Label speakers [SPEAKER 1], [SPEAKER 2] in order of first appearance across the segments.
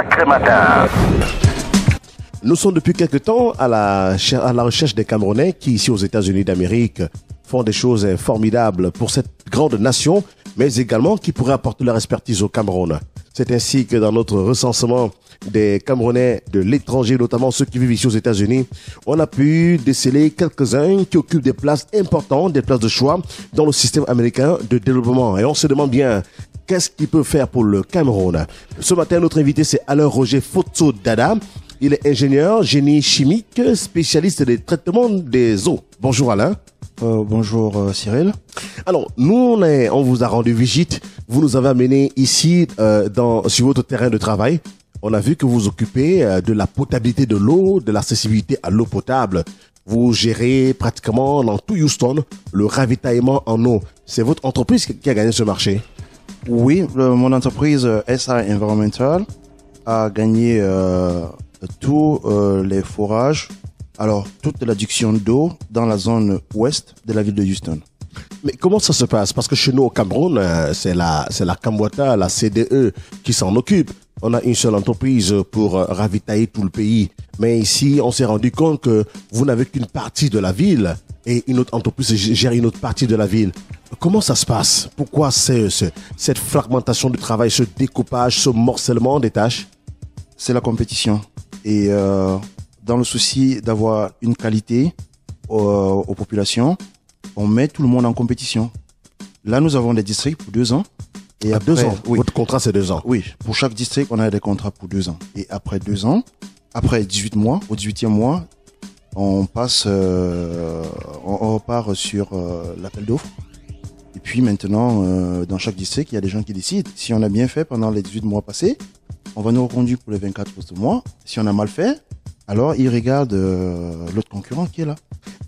[SPEAKER 1] sacré matin.
[SPEAKER 2] Nous sommes depuis quelque temps à la recherche des Camerounais qui, ici aux États-Unis d'Amérique, font des choses formidables pour cette grande nation, mais également qui pourraient apporter leur expertise au Cameroun. C'est ainsi que dans notre recensement des Camerounais de l'étranger, notamment ceux qui vivent ici aux États-Unis, on a pu déceler quelques-uns qui occupent des places importantes, des places de choix dans le système américain de développement. Et on se demande bien, qu'est-ce qu'il peut faire pour le Cameroun? Ce matin, notre invité, c'est Alain Roger Fotsodada. Il est ingénieur, génie chimique, spécialiste des traitements des eaux. Bonjour Alain.
[SPEAKER 3] Bonjour Cyril.
[SPEAKER 2] Alors, nous, on vous a rendu visite. Vous nous avez amené ici sur votre terrain de travail. On a vu que vous occupez de la potabilité de l'eau, de l'accessibilité à l'eau potable. Vous gérez pratiquement dans tout Houston le ravitaillement en eau. C'est votre entreprise qui a gagné ce marché?
[SPEAKER 3] Oui, mon entreprise SI Environmental a gagné tous les forages, alors toute l'adduction d'eau dans la zone ouest de la ville de Houston.
[SPEAKER 2] Mais comment ça se passe? Parce que chez nous au Cameroun, c'est la Camboita, la CDE qui s'en occupe. On a une seule entreprise pour ravitailler tout le pays. Mais ici, on s'est rendu compte que vous n'avez qu'une partie de la ville et une autre entreprise gère une autre partie de la ville. Comment ça se passe? Pourquoi cette fragmentation du travail, ce découpage, ce morcellement des tâches?
[SPEAKER 3] C'est la compétition. Et dans le souci d'avoir une qualité aux populations, on met tout le monde en compétition. Là, nous avons des districts pour 2 ans. Et après,
[SPEAKER 2] 2 ans.
[SPEAKER 3] Oui.
[SPEAKER 2] Votre contrat, c'est 2 ans.
[SPEAKER 3] Oui. Pour chaque district, on a des contrats pour 2 ans. Et après 2 ans, après 18 mois, au 18e mois, on passe, on repart sur l'appel d'offres. Et puis maintenant, dans chaque district, il y a des gens qui décident. Si on a bien fait pendant les 18 mois passés, on va nous reconduire pour les 24 autres mois. Si on a mal fait, alors ils regardent l'autre concurrent qui est là.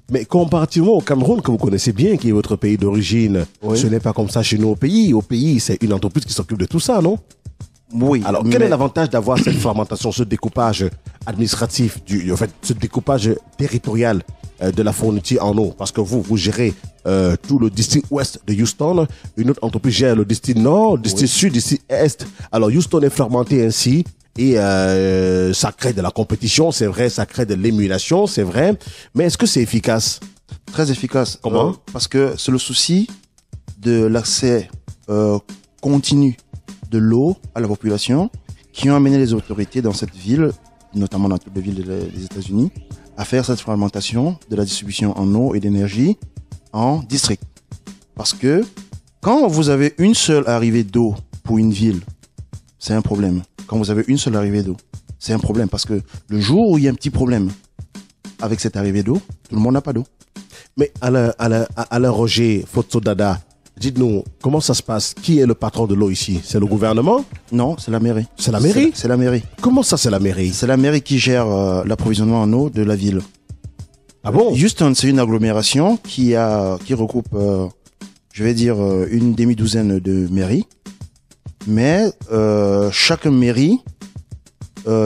[SPEAKER 2] Mais comparativement au Cameroun, que vous connaissez bien, qui est votre pays d'origine,
[SPEAKER 3] oui. Ce
[SPEAKER 2] n'est pas comme ça chez nous au pays. Au pays, c'est une entreprise qui s'occupe de tout ça, non?
[SPEAKER 3] Oui.
[SPEAKER 2] Alors, quel est l'avantage d'avoir cette fragmentation, ce découpage administratif, ce découpage territorial de la fourniture en eau? Parce que vous gérez tout le district ouest de Houston, une autre entreprise gère le district nord, le district sud, le district est. Alors, Houston est fragmenté ainsi. Et ça crée de la compétition, c'est vrai, ça crée de l'émulation, c'est vrai. Mais est-ce que c'est efficace?
[SPEAKER 3] Très efficace.
[SPEAKER 2] Comment?
[SPEAKER 3] Parce que c'est le souci de l'accès continu de l'eau à la population qui ont amené les autorités dans cette ville, notamment dans toutes les villes des États-Unis, à faire cette fragmentation de la distribution en eau et d'énergie en district. Parce que quand vous avez une seule arrivée d'eau pour une ville, c'est un problème. Quand vous avez une seule arrivée d'eau, c'est un problème parce que le jour où il y a un petit problème avec cette arrivée d'eau, tout le monde n'a pas d'eau.
[SPEAKER 2] Mais Alain Roger Fotsodada, dites-nous, comment ça se passe? Qui est le patron de l'eau ici? C'est le gouvernement?
[SPEAKER 3] Non, c'est la mairie.
[SPEAKER 2] C'est la mairie?
[SPEAKER 3] C'est la mairie.
[SPEAKER 2] Comment ça, c'est la mairie?
[SPEAKER 3] C'est la mairie qui gère l'approvisionnement en eau de la ville.
[SPEAKER 2] Ah bon?
[SPEAKER 3] Houston, c'est une agglomération qui regroupe, je vais dire, une demi-douzaine de mairies. Mais chaque mairie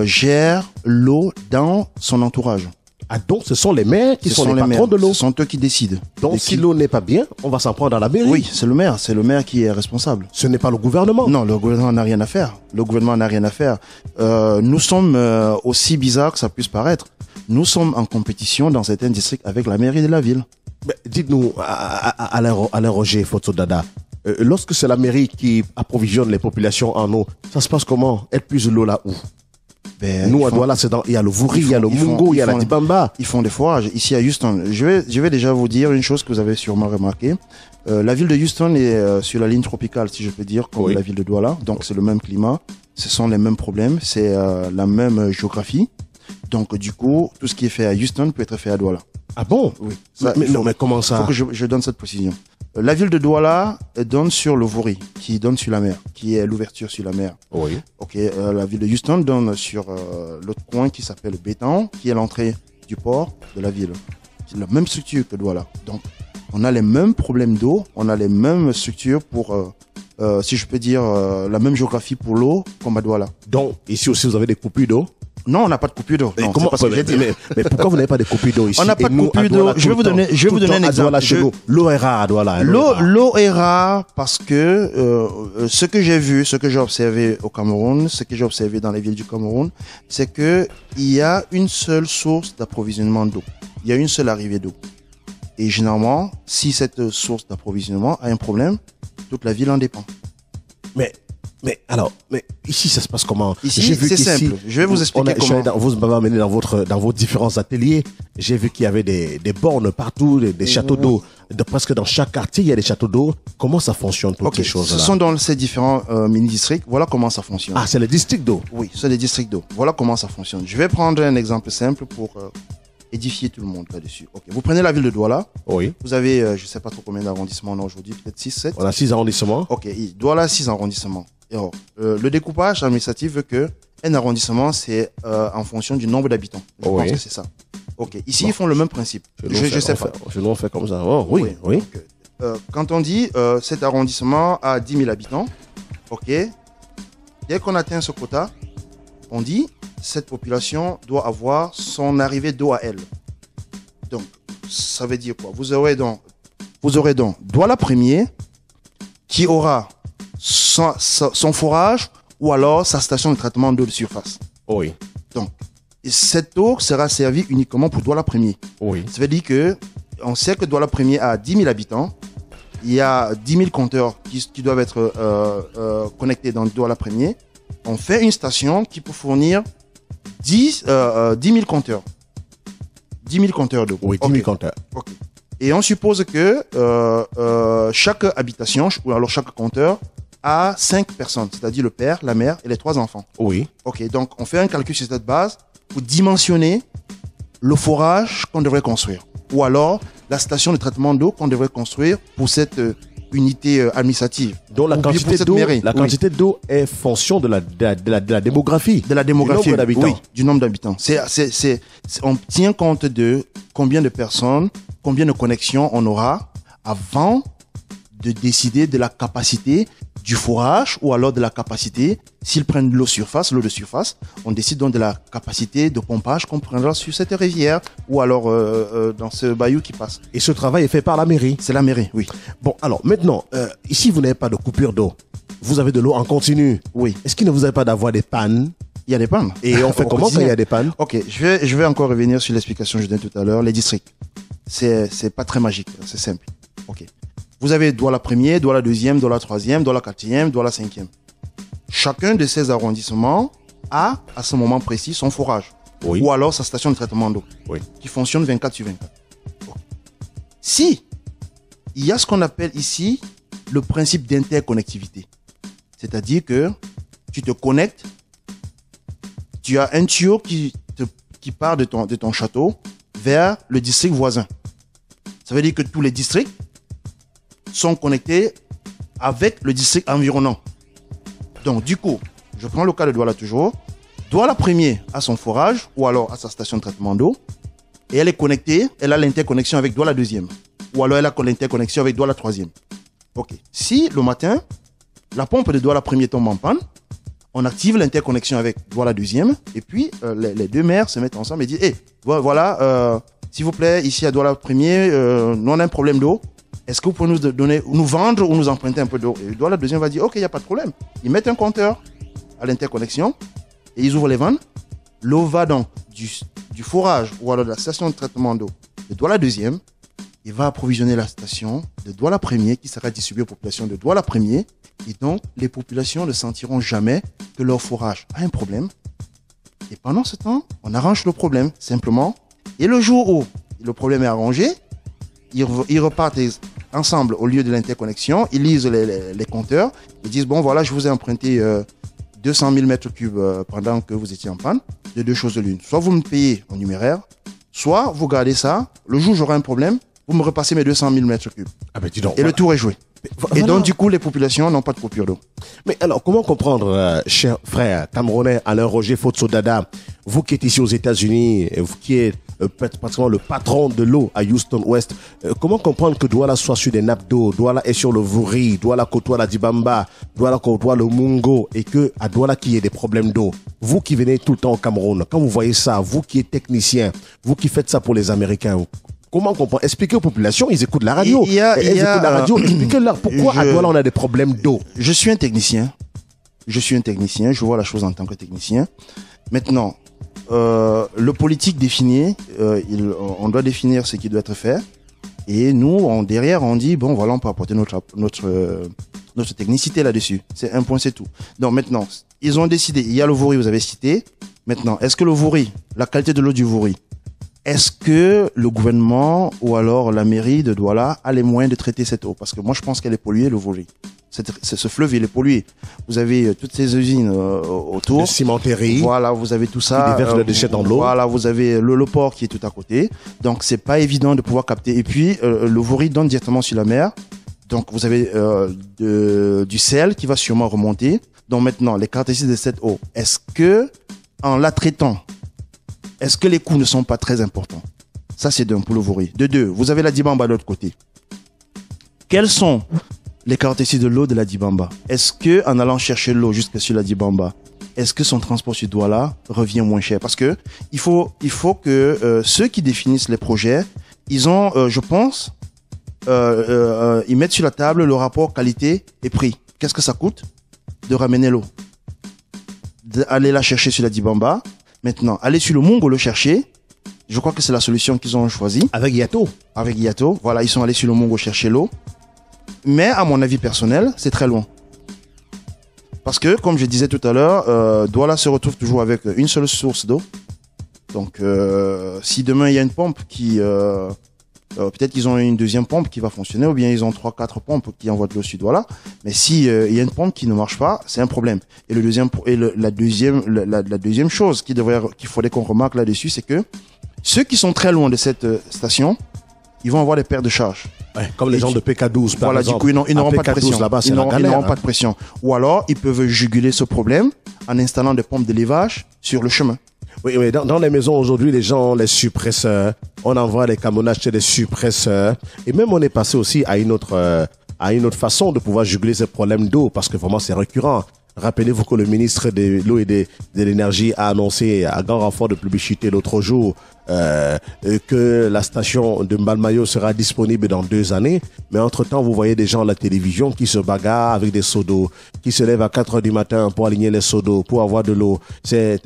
[SPEAKER 3] gère l'eau dans son entourage.
[SPEAKER 2] Ah donc ce sont les maires qui sont les patrons
[SPEAKER 3] maires.
[SPEAKER 2] de l'eau.
[SPEAKER 3] Ce sont eux qui décident.
[SPEAKER 2] Donc si l'eau n'est pas bien, on va s'en prendre à la mairie.
[SPEAKER 3] Oui, c'est le maire qui est responsable.
[SPEAKER 2] Ce n'est pas le gouvernement.
[SPEAKER 3] Non, le gouvernement n'a rien à faire. Le gouvernement n'a rien à faire. Nous sommes, aussi bizarre que ça puisse paraître, nous sommes en compétition dans certains districts avec la mairie de la ville.
[SPEAKER 2] Mais dites-nous, Alain Roger Fotsodada, lorsque c'est la mairie qui approvisionne les populations en eau, ça se passe comment? Elle puise l'eau là où? Nous, à Douala, il y a le Vouri, il y a le Mungo, il y a la Dibamba.
[SPEAKER 3] Ils font des forages. Ici à Houston, je vais déjà vous dire une chose que vous avez sûrement remarqué. La ville de Houston est sur la ligne tropicale, si je peux dire, comme la ville de Douala. Donc c'est le même climat, ce sont les mêmes problèmes, c'est la même géographie. Donc du coup, tout ce qui est fait à Houston peut être fait à Douala.
[SPEAKER 2] Ah bon?
[SPEAKER 3] Oui.
[SPEAKER 2] Mais comment ça?
[SPEAKER 3] Il faut que je donne cette précision. La ville de Douala donne sur le Vouri, qui donne sur la mer, qui est l'ouverture sur la mer.
[SPEAKER 2] Oui.
[SPEAKER 3] Ok. La ville de Houston donne sur l'autre coin qui s'appelle Béton, qui est l'entrée du port de la ville. C'est la même structure que Douala. Donc, on a les mêmes problèmes d'eau, on a les mêmes structures pour, si je peux dire, la même géographie pour l'eau comme à Douala.
[SPEAKER 2] Donc, ici aussi, vous avez des coupures d'eau?
[SPEAKER 3] Non, on n'a pas de coupure d'eau.
[SPEAKER 2] Mais
[SPEAKER 3] Non,
[SPEAKER 2] comment,
[SPEAKER 3] c'est pas ce que j'ai dit.
[SPEAKER 2] mais pourquoi vous n'avez pas de coupure d'eau ici?
[SPEAKER 3] On n'a pas
[SPEAKER 2] Et
[SPEAKER 3] de
[SPEAKER 2] nous,
[SPEAKER 3] coupure
[SPEAKER 2] à
[SPEAKER 3] d'eau.
[SPEAKER 2] Douala,
[SPEAKER 3] Je vais vous donner un exemple.
[SPEAKER 2] L'eau est rare à Douala.
[SPEAKER 3] L'eau est rare parce que ce que j'ai vu, ce que j'ai observé au Cameroun, ce que j'ai observé dans les villes du Cameroun, c'est que il y a une seule source d'approvisionnement d'eau. Il y a une seule arrivée d'eau. Et généralement, si cette source d'approvisionnement a un problème, toute la ville en dépend.
[SPEAKER 2] Mais ici, ça se passe comment?
[SPEAKER 3] Ici,
[SPEAKER 2] J'ai vu
[SPEAKER 3] c'est
[SPEAKER 2] qu'ici,
[SPEAKER 3] simple. Je vais vous expliquer comment.
[SPEAKER 2] Vous m'avez amené dans vos différents ateliers. J'ai vu qu'il y avait des bornes partout, des châteaux d'eau. Presque dans chaque quartier, il y a des châteaux d'eau. Comment ça fonctionne, toutes ces choses-là?
[SPEAKER 3] Ce sont dans ces différents mini-districts. Voilà comment ça fonctionne.
[SPEAKER 2] Ah, c'est les districts d'eau.
[SPEAKER 3] Oui, c'est les districts d'eau. Voilà comment ça fonctionne. Je vais prendre un exemple simple pour édifier tout le monde là-dessus. Ok, vous prenez la ville de Douala.
[SPEAKER 2] Oui.
[SPEAKER 3] Vous avez, je sais pas trop combien d'arrondissements on a aujourd'hui, peut-être 6, 7.
[SPEAKER 2] On a 6 arrondissements.
[SPEAKER 3] Ok, Douala, 6 arrondissements. Et alors, le découpage administratif veut que un arrondissement, c'est en fonction du nombre d'habitants. Je pense que c'est ça. Ok, ici, ils font le même principe. Je sais pas.
[SPEAKER 2] Chez nous, on fait comme ça. Oh, oui.
[SPEAKER 3] Donc, quand on dit cet arrondissement a 10 000 habitants, ok, dès qu'on atteint ce quota, on dit cette population doit avoir son arrivée d'eau à elle. Donc, ça veut dire quoi? Vous aurez donc Douala premier qui aura son forage ou alors sa station de traitement d'eau de surface.
[SPEAKER 2] Oui.
[SPEAKER 3] Donc, cette eau sera servie uniquement pour Douala premier.
[SPEAKER 2] Oui.
[SPEAKER 3] Ça veut dire que on sait que Douala premier a 10 000 habitants. Il y a 10 000 compteurs qui doivent être connectés dans Douala premier. On fait une station qui peut fournir 10 000 compteurs. 10 000 compteurs d'eau.
[SPEAKER 2] Oui, 10 000 compteurs.
[SPEAKER 3] Ok. Et on suppose que chaque habitation, ou alors chaque compteur, a 5 personnes, c'est-à-dire le père, la mère et les 3 enfants.
[SPEAKER 2] Oui.
[SPEAKER 3] Ok, donc on fait un calcul sur cette base pour dimensionner le forage qu'on devrait construire. Ou alors la station de traitement d'eau qu'on devrait construire pour cette unité administrative.
[SPEAKER 2] Donc la quantité d'eau est fonction de la démographie.
[SPEAKER 3] De la démographie,
[SPEAKER 2] du nombre d'habitants.
[SPEAKER 3] oui, du nombre d'habitants. On tient compte de combien de personnes, combien de connexions on aura avant de décider de la capacité du forage ou alors de la capacité, s'ils prennent l'eau de surface, on décide donc de la capacité de pompage qu'on prendra sur cette rivière ou alors dans ce bayou qui passe.
[SPEAKER 2] Et ce travail est fait par la mairie?
[SPEAKER 3] C'est la mairie, oui.
[SPEAKER 2] Bon, alors maintenant, ici vous n'avez pas de coupure d'eau. Vous avez de l'eau en continu.
[SPEAKER 3] Oui.
[SPEAKER 2] Est-ce qu'il ne vous avez pas d'avoir des pannes?
[SPEAKER 3] Il y a des pannes.
[SPEAKER 2] Et on fait comment quand il y a des pannes?
[SPEAKER 3] Ok, je vais encore revenir sur l'explication que je donnais tout à l'heure. Les districts, c'est pas très magique, c'est simple. Ok. Vous avez Douala premier, Douala deuxième, Douala troisième, Douala quatrième, Douala cinquième. Chacun de ces arrondissements a, à ce moment précis, son forage.
[SPEAKER 2] Oui.
[SPEAKER 3] Ou alors sa station de traitement d'eau.
[SPEAKER 2] Oui.
[SPEAKER 3] Qui fonctionne 24 sur 24. Okay. Si il y a ce qu'on appelle ici le principe d'interconnectivité. C'est-à-dire que tu te connectes, tu as un tuyau qui part de ton château vers le district voisin. Ça veut dire que tous les districts sont connectés avec le district environnant. Donc, du coup, je prends le cas de Douala toujours. Douala premier a son forage ou alors à sa station de traitement d'eau et elle est connectée, elle a l'interconnexion avec Douala deuxième ou alors elle a l'interconnexion avec Douala troisième. Ok. Si le matin, la pompe de Douala premier tombe en panne, on active l'interconnexion avec Douala deuxième et puis les deux mères se mettent ensemble et disent hey, voilà, s'il vous plaît, ici à Douala premier, nous on a un problème d'eau. Est-ce que vous pouvez nous vendre ou nous emprunter un peu d'eau? Et Douala deuxième va dire, ok, il n'y a pas de problème. Ils mettent un compteur à l'interconnexion et ils ouvrent les vannes. L'eau va donc du forage ou alors de la station de traitement d'eau de Douala deuxième. Il va approvisionner la station de Douala premier qui sera distribuée aux populations de Douala premier. Et donc, les populations ne sentiront jamais que leur forage a un problème. Et pendant ce temps, on arrange le problème simplement. Et le jour où le problème est arrangé, ils repartent ensemble au lieu de l'interconnexion, ils lisent les compteurs, ils disent bon voilà, je vous ai emprunté 200 000 mètres cubes pendant que vous étiez en panne, de deux choses de l'une. Soit vous me payez en numéraire, soit vous gardez ça, le jour où j'aurai un problème, vous me repassez mes 200 000 mètres cubes.
[SPEAKER 2] Ah ben dis donc.
[SPEAKER 3] Et le tour est joué. Et donc du coup, les populations n'ont pas de coupure d'eau.
[SPEAKER 2] Mais alors, comment comprendre, cher frère camerounais Alain Roger Fotsodada, Vous qui êtes ici aux États-Unis, et vous qui êtes pratiquement le patron de l'eau à Houston West, comment comprendre que Douala soit sur des nappes d'eau, Douala est sur le Vouri, Douala côtoie la Dibamba, Douala côtoie le Mungo, et que à Douala qu'il y ait des problèmes d'eau? Vous qui venez tout le temps au Cameroun, quand vous voyez ça, vous qui êtes technicien, vous qui faites ça pour les Américains, comment comprendre? Expliquez aux populations, ils écoutent la radio. Ils écoutent la radio, expliquez-leur pourquoi à Douala on a des problèmes d'eau.
[SPEAKER 3] Je suis un technicien. Je vois la chose en tant que technicien. Maintenant, le politique définit, on doit définir ce qui doit être fait. Et nous, derrière, on dit, bon, voilà, on peut apporter notre technicité là-dessus. C'est un point, c'est tout. Donc maintenant, ils ont décidé, il y a le Vouri, vous avez cité. Maintenant, est-ce que le Vouri, la qualité de l'eau du Vouri, est-ce que le gouvernement ou alors la mairie de Douala a les moyens de traiter cette eau? Parce que moi, je pense qu'elle est polluée, le Vouri. Ce fleuve, il est pollué. Vous avez toutes ces usines autour.
[SPEAKER 2] De cimenterie.
[SPEAKER 3] Voilà, vous avez tout ça.
[SPEAKER 2] Qui déverse le déchet dans l'eau.
[SPEAKER 3] Voilà, vous avez le port qui est tout à côté. Donc, c'est pas évident de pouvoir capter. Et puis, le Vouri donne directement sur la mer. Donc, vous avez du sel qui va sûrement remonter. Donc, maintenant, les caractéristiques de cette eau, est-ce que, en la traitant, est-ce que les coûts ne sont pas très importants? Ça, c'est d'un pour le Vouri. De deux, vous avez la Dibamba de l'autre côté. Quelles sont les caractéristiques de l'eau de la Dibamba? Est-ce que, en allant chercher l'eau jusque sur la Dibamba, est-ce que son transport sur Douala revient moins cher? Parce que il faut que ceux qui définissent les projets, ils ont, je pense, ils mettent sur la table le rapport qualité et prix. Qu'est-ce que ça coûte de ramener l'eau, d'aller la chercher sur la Dibamba? Maintenant, aller sur le Mungo le chercher. Je crois que c'est la solution qu'ils ont choisie.
[SPEAKER 2] Avec Yato.
[SPEAKER 3] Avec Yato. Voilà, ils sont allés sur le Mungo chercher l'eau. Mais à mon avis personnel, c'est très loin. Parce que, comme je disais tout à l'heure, Douala se retrouve toujours avec une seule source d'eau. Donc, si demain il y a une pompe qui... peut-être qu'ils ont une deuxième pompe qui va fonctionner, ou bien ils ont 3-4 pompes qui envoient de l'eau sur Douala. Mais si il y a une pompe qui ne marche pas, c'est un problème. Et la deuxième chose qu'il faudrait qu'on remarque là-dessus, c'est que ceux qui sont très loin de cette station, ils vont avoir des pertes de charge.
[SPEAKER 2] Ouais, comme les gens de PK12, par
[SPEAKER 3] voilà,
[SPEAKER 2] exemple.
[SPEAKER 3] Du coup, ils n'auront pas de pression.
[SPEAKER 2] Là-bas,
[SPEAKER 3] Ils n'auront pas
[SPEAKER 2] hein.
[SPEAKER 3] de pression. Ou alors, ils peuvent juguler ce problème en installant des pompes d'élevage sur le chemin.
[SPEAKER 2] Oui, mais dans les maisons aujourd'hui, les gens ont les suppresseurs. On envoie les camions acheter des suppresseurs. Et même on est passé aussi à une autre façon de pouvoir juguler ces problèmes d'eau, parce que vraiment c'est récurrent. Rappelez-vous que le ministre de l'eau et de l'énergie a annoncé à grand renfort de publicité l'autre jour que la station de Mbalmayo sera disponible dans 2 années. Mais entre-temps, vous voyez des gens à la télévision qui se bagarrent avec des seaux d'eau, qui se lèvent à 4 heures du matin pour aligner les seaux d'eau, pour avoir de l'eau. C'est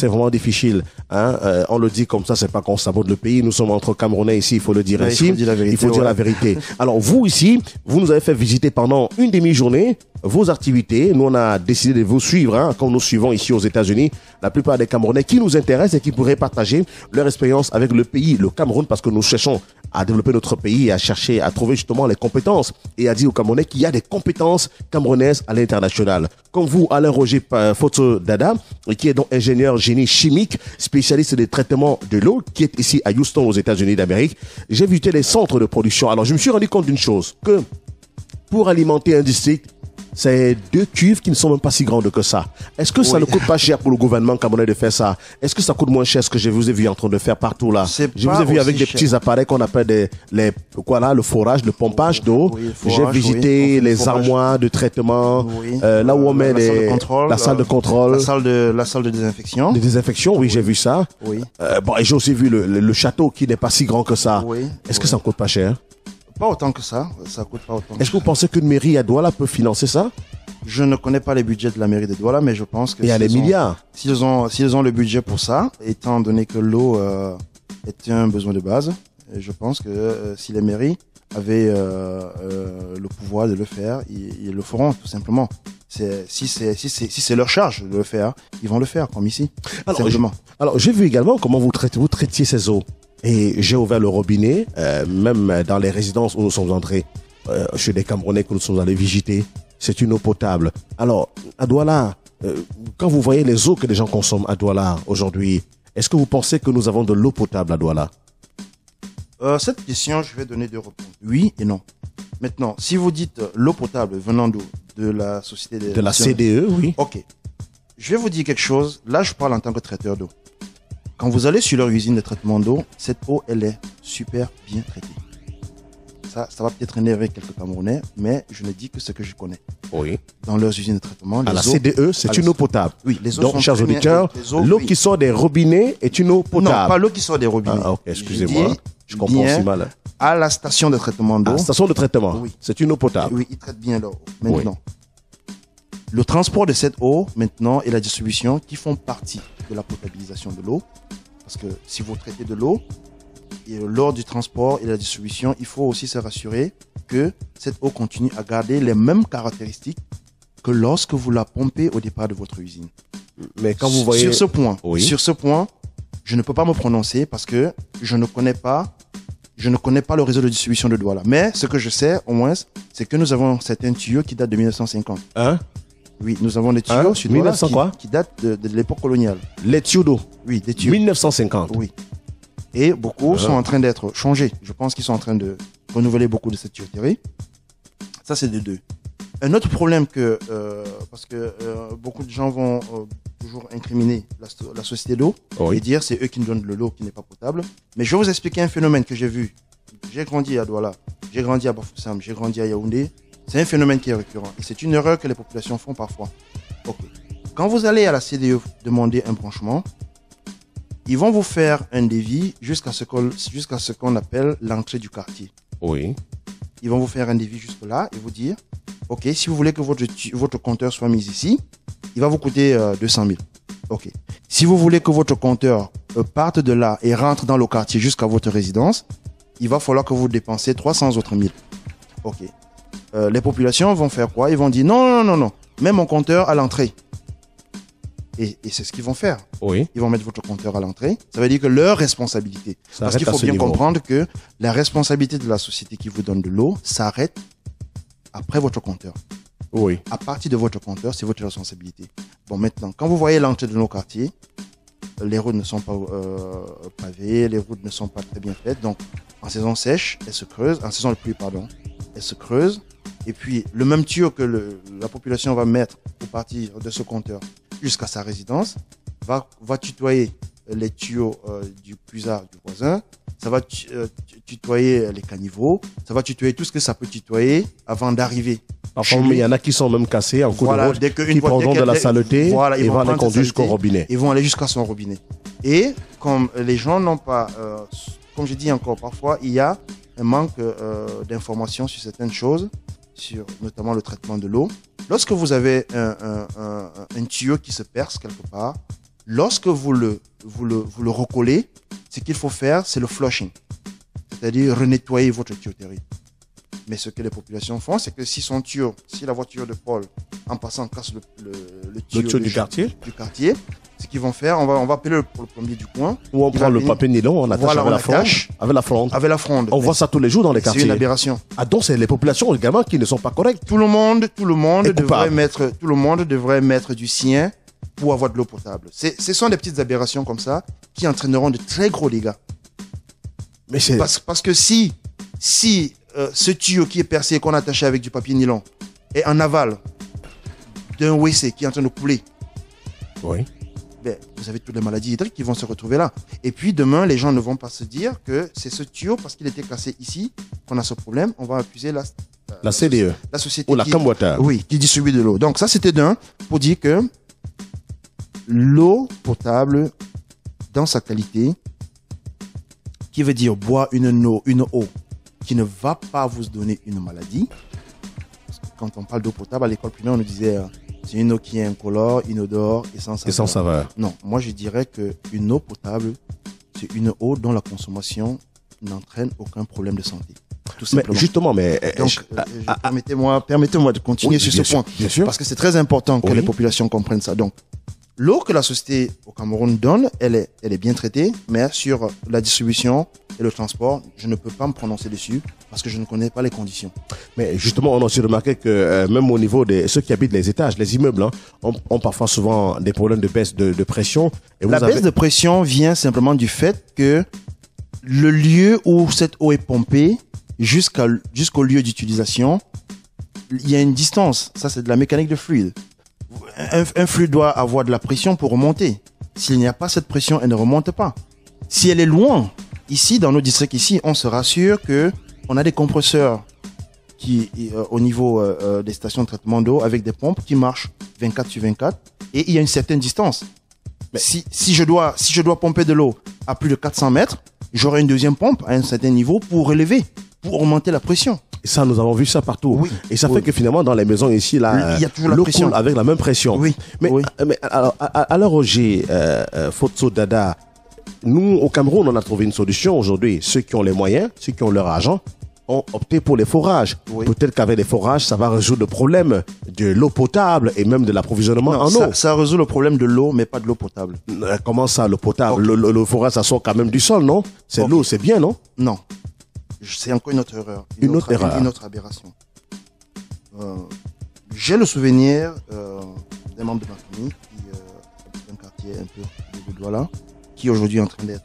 [SPEAKER 2] vraiment difficile. Hein? On le dit comme ça, c'est pas qu'on sabote le pays. Nous sommes entre Camerounais ici, il faut le dire ainsi. Il faut dire la vérité. Alors vous ici, vous nous avez fait visiter pendant une demi-journée vos activités. Nous, on a décidé de vous suivre, hein, comme nous suivons ici aux États-Unis la plupart des Camerounais qui nous intéressent et qui pourraient partager leur expérience avec le pays, le Cameroun, parce que nous cherchons à développer notre pays et à chercher à trouver justement les compétences et à dire aux Camerounais qu'il y a des compétences camerounaises à l'international. Comme vous, Alain Roger Photo Dada, qui est donc ingénieur génie chimique, spécialiste des traitements de l'eau, qui est ici à Houston aux États-Unis d'Amérique. J'ai visité les centres de production. Alors, je me suis rendu compte d'une chose, que pour alimenter un district, c'est 2 cuves qui ne sont même pas si grandes que ça. Est-ce que ça ne coûte pas cher pour le gouvernement camerounais de faire ça? Est-ce que ça coûte moins cher que ce que je vous ai vu en train de faire partout là? Je vous ai vu avec des petits appareils qu'on appelle le forage, le pompage d'eau.
[SPEAKER 3] Oui,
[SPEAKER 2] j'ai visité les armoires de traitement, là où on met la salle de contrôle.
[SPEAKER 3] La salle de désinfection.
[SPEAKER 2] De désinfection, oui, j'ai vu ça.
[SPEAKER 3] Oui.
[SPEAKER 2] Bon, et j'ai aussi vu le château qui n'est pas si grand que ça.
[SPEAKER 3] Oui.
[SPEAKER 2] Est-ce que ça ne coûte pas cher?
[SPEAKER 3] Pas autant que ça coûte pas autant.
[SPEAKER 2] Est-ce que vous pensez qu'une mairie à Douala peut financer ça?
[SPEAKER 3] Je ne connais pas les budgets de la mairie de Douala, mais je pense que...
[SPEAKER 2] Il y a des milliards.
[SPEAKER 3] S'ils ont le budget pour ça, étant donné que l'eau est un besoin de base, et je pense que si les mairies avaient le pouvoir de le faire, ils le feront tout simplement. Si c'est leur charge de le faire, ils vont le faire comme ici.
[SPEAKER 2] Alors j'ai vu également comment vous traitiez ces eaux. Et j'ai ouvert le robinet, même dans les résidences où nous sommes entrés, chez des Camerounais que nous sommes allés visiter. C'est une eau potable. Alors, à Douala, quand vous voyez les eaux que les gens consomment à Douala aujourd'hui, est-ce que vous pensez que nous avons de l'eau potable à Douala?
[SPEAKER 3] Cette question, je vais donner 2 réponses. Oui et non. Maintenant, si vous dites l'eau potable venant d'où? De la société
[SPEAKER 2] de la CDE, oui.
[SPEAKER 3] Ok. je vais vous dire quelque chose. Là, je parle en tant que traiteur d'eau. Quand vous allez sur leur usine de traitement d'eau, cette eau, elle est super bien traitée. Ça va peut-être énerver quelques Camerounais, mais je ne dis que ce que je connais.
[SPEAKER 2] Oui.
[SPEAKER 3] Dans leurs usines de traitement,
[SPEAKER 2] À la
[SPEAKER 3] eaux,
[SPEAKER 2] CDE, c'est une eau potable.
[SPEAKER 3] Oui, les eaux
[SPEAKER 2] Donc,
[SPEAKER 3] sont
[SPEAKER 2] chers
[SPEAKER 3] très bien-
[SPEAKER 2] auditeurs,
[SPEAKER 3] les eaux,
[SPEAKER 2] l'eau
[SPEAKER 3] oui.
[SPEAKER 2] qui sort des robinets est une eau potable.
[SPEAKER 3] Non, pas l'eau qui sort des robinets.
[SPEAKER 2] Ah, ok, excusez-moi.
[SPEAKER 3] Je dis
[SPEAKER 2] Je comprends
[SPEAKER 3] bien
[SPEAKER 2] aussi mal.
[SPEAKER 3] à la station de traitement d'eau.
[SPEAKER 2] Ah, station de traitement.
[SPEAKER 3] Oui.
[SPEAKER 2] C'est une eau potable.
[SPEAKER 3] Oui, ils traitent bien leur eau. Maintenant, le transport de cette eau, maintenant, et la distribution qui font partie de la potabilisation de l'eau. Parce que si vous traitez de l'eau, et lors du transport et de la distribution, il faut aussi se rassurer que cette eau continue à garder les mêmes caractéristiques que lorsque vous la pompez au départ de votre usine.
[SPEAKER 2] Mais quand vous voyez...
[SPEAKER 3] Sur ce point,
[SPEAKER 2] Oui.
[SPEAKER 3] je ne peux pas me prononcer parce que je ne connais pas le réseau de distribution de Douala. Mais ce que je sais, au moins, c'est que nous avons certains tuyaux qui datent de 1950.
[SPEAKER 2] Hein?
[SPEAKER 3] Oui, nous avons des tuyaux
[SPEAKER 2] Hein?
[SPEAKER 3] sur Douala
[SPEAKER 2] 1900 quoi?
[SPEAKER 3] qui datent de l'époque coloniale.
[SPEAKER 2] Les tuyaux d'eau.
[SPEAKER 3] Oui, des tuyaux.
[SPEAKER 2] 1950.
[SPEAKER 3] Oui. Et beaucoup
[SPEAKER 2] Ah.
[SPEAKER 3] sont en train d'être changés. Je pense qu'ils sont en train de renouveler beaucoup de cette tuyauterie. Ça, c'est de deux. Un autre problème parce que beaucoup de gens vont toujours incriminer la société d'eau
[SPEAKER 2] Oui.
[SPEAKER 3] et dire c'est eux qui nous donnent de l'eau qui n'est pas potable. Mais je vais vous expliquer un phénomène que j'ai vu. J'ai grandi à Douala, j'ai grandi à Bafoussam, j'ai grandi à Yaoundé. C'est un phénomène qui est récurrent et c'est une erreur que les populations font parfois. Ok. Quand vous allez à la CDE demander un branchement, ils vont vous faire un devis jusqu'à ce qu'on appelle l'entrée du quartier.
[SPEAKER 2] Oui.
[SPEAKER 3] Ils vont vous faire un devis jusque là et vous dire, ok, si vous voulez que votre compteur soit mis ici, il va vous coûter 200 000. Ok. Si vous voulez que votre compteur parte de là et rentre dans le quartier jusqu'à votre résidence, il va falloir que vous dépensez 300 autres 1000. Ok. Les populations vont faire quoi? Ils vont dire non, mets mon compteur à l'entrée. Et c'est ce qu'ils vont faire.
[SPEAKER 2] Oui.
[SPEAKER 3] Ils vont mettre votre compteur à l'entrée. Ça veut dire que leur responsabilité.
[SPEAKER 2] Ça
[SPEAKER 3] Parce
[SPEAKER 2] arrête
[SPEAKER 3] qu'il
[SPEAKER 2] à
[SPEAKER 3] faut
[SPEAKER 2] ce
[SPEAKER 3] bien
[SPEAKER 2] niveau.
[SPEAKER 3] comprendre que la responsabilité de la société qui vous donne de l'eau s'arrête après votre compteur.
[SPEAKER 2] Oui.
[SPEAKER 3] À partir de votre compteur, c'est votre responsabilité. Bon, maintenant, quand vous voyez l'entrée de nos quartiers, les routes ne sont pas pavées, les routes ne sont pas très bien faites. Donc, en saison sèche, elles se creusent. En saison de pluie, pardon, elles se creusent. Et puis, le même tuyau que la population va mettre pour partir de ce compteur jusqu'à sa résidence va tutoyer les tuyaux du puisard du voisin. Ça va tutoyer les caniveaux. Ça va tutoyer tout ce que ça peut tutoyer avant d'arriver.
[SPEAKER 2] Parfois, il y en a qui sont même cassés en cours de route, qui prendront de la saleté et vont les conduire jusqu'au robinet.
[SPEAKER 3] Ils vont aller jusqu'à son robinet. Et comme les gens n'ont pas, comme je dis encore, parfois, il y a un manque d'informations sur certaines choses, sur notamment le traitement de l'eau. Lorsque vous avez un tuyau qui se perce quelque part, lorsque vous le recollez, ce qu'il faut faire, c'est le flushing, c'est-à-dire renettoyer votre tuyauterie. Mais ce que les populations font, c'est que si la voiture de Paul, en passant, casse le tuyau
[SPEAKER 2] du quartier,
[SPEAKER 3] ce qu'ils vont faire, on va appeler le plombier du coin.
[SPEAKER 2] Ou on prend le papier nylon, on attache avec la fronde. On voit ça tous les jours dans les quartiers.
[SPEAKER 3] C'est une aberration.
[SPEAKER 2] Ah, donc c'est les populations également qui ne sont pas correctes.
[SPEAKER 3] Tout le monde devrait mettre du sien pour avoir de l'eau potable. Ce sont des petites aberrations comme ça qui entraîneront de très gros dégâts.
[SPEAKER 2] Mais c'est...
[SPEAKER 3] Parce que si ce tuyau qui est percé et qu'on a attaché avec du papier nylon est en aval d'un WC qui est en train de couler,
[SPEAKER 2] oui.
[SPEAKER 3] Ben, vous avez toutes les maladies hydriques qui vont se retrouver là. Et puis demain, les gens ne vont pas se dire que c'est ce tuyau, parce qu'il était cassé ici, qu'on a ce problème. On va accuser la
[SPEAKER 2] CDE.
[SPEAKER 3] La société
[SPEAKER 2] ou la Camwater.
[SPEAKER 3] Oui, qui distribue de l'eau. Donc ça, c'était d'un pour dire que l'eau potable, dans sa qualité, qui veut dire boire une eau qui ne va pas vous donner une maladie. Parce que quand on parle d'eau potable, à l'école primaire, on nous disait c'est une eau qui est incolore, inodore et sans saveur.
[SPEAKER 2] Et sans saveur.
[SPEAKER 3] Non, moi je dirais qu'une eau potable, c'est une eau dont la consommation n'entraîne aucun problème de santé. Tout simplement.
[SPEAKER 2] Mais justement,
[SPEAKER 3] Donc, permettez-moi de continuer sur ce point.
[SPEAKER 2] Bien sûr.
[SPEAKER 3] Parce que c'est très important que les populations comprennent ça. Donc, l'eau que la société au Cameroun donne, elle est bien traitée, mais sur la distribution et le transport, je ne peux pas me prononcer dessus parce que je ne connais pas les conditions.
[SPEAKER 2] Mais justement, on a aussi remarqué que même au niveau de ceux qui habitent les étages, les immeubles, ont parfois souvent des problèmes de baisse de pression. Et
[SPEAKER 3] baisse de pression vient simplement du fait que le lieu où cette eau est pompée jusqu'au lieu d'utilisation, il y a une distance. Ça, c'est de la mécanique de fluide. un flux doit avoir de la pression pour remonter. S'il n'y a pas cette pression, elle ne remonte pas. Si elle est loin, ici, dans nos districts ici, on se rassure que on a des compresseurs qui, au niveau des stations de traitement d'eau, avec des pompes qui marchent 24/24, et il y a une certaine distance. Mais si je dois pomper de l'eau à plus de 400 mètres, j'aurai une deuxième pompe à un certain niveau pour relever, pour augmenter la pression.
[SPEAKER 2] Et ça, nous avons vu ça partout.
[SPEAKER 3] Oui.
[SPEAKER 2] Et ça
[SPEAKER 3] Oui.
[SPEAKER 2] fait que finalement, dans les maisons ici, là,
[SPEAKER 3] Il y a toujours la
[SPEAKER 2] l'eau
[SPEAKER 3] pression.
[SPEAKER 2] coule avec la même pression.
[SPEAKER 3] Oui.
[SPEAKER 2] Mais,
[SPEAKER 3] Oui.
[SPEAKER 2] mais alors, Roger, Fotso Dada, nous, au Cameroun, on a trouvé une solution aujourd'hui. Ceux qui ont les moyens, ceux qui ont leur argent, ont opté pour les forages.
[SPEAKER 3] Oui.
[SPEAKER 2] Peut-être qu'avec les forages, ça va résoudre le problème de l'eau potable et même de l'approvisionnement en eau.
[SPEAKER 3] Ça résout le problème de l'eau, mais pas de l'eau potable.
[SPEAKER 2] Comment ça, l'eau potable?
[SPEAKER 3] Ok.
[SPEAKER 2] Le forage, ça sort quand même du sol, non? C'est
[SPEAKER 3] Ok.
[SPEAKER 2] l'eau, c'est bien, non?
[SPEAKER 3] Non. C'est encore une autre erreur.
[SPEAKER 2] Une autre erreur.
[SPEAKER 3] Une autre aberration. J'ai le souvenir d'un membre de ma famille qui habite un quartier un peu de Douala, qui aujourd'hui est en train d'être